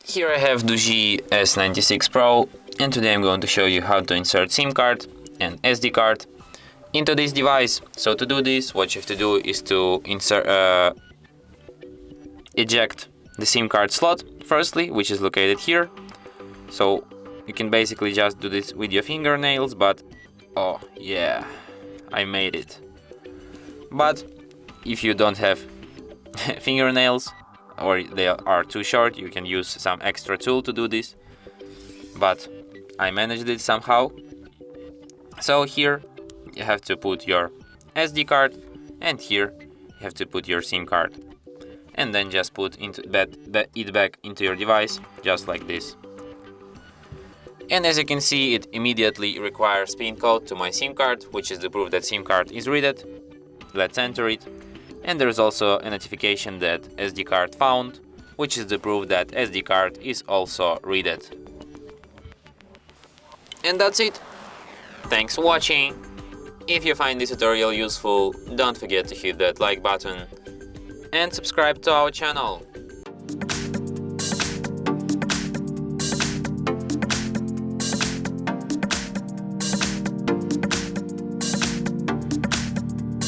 Here I have DOOGEE S96 Pro, and today I'm going to show you how to insert SIM card and SD card into this device. So to do this, what you have to do is to eject the SIM card slot firstly, which is located here. So you can basically just do this with your fingernails, but oh yeah, I made it. But if you don't have fingernails, or they are too short, you can use some extra tool to do this, but I managed it somehow. So here you have to put your SD card, and here you have to put your SIM card, and then just put it back into your device, just like this. And as you can see, it immediately requires PIN code to my SIM card, which is the proof that SIM card is read. Let's enter it. And there is also a notification that SD card found, which is the proof that SD card is also read. And that's it. Thanks for watching. If you find this tutorial useful, don't forget to hit that like button and subscribe to our channel.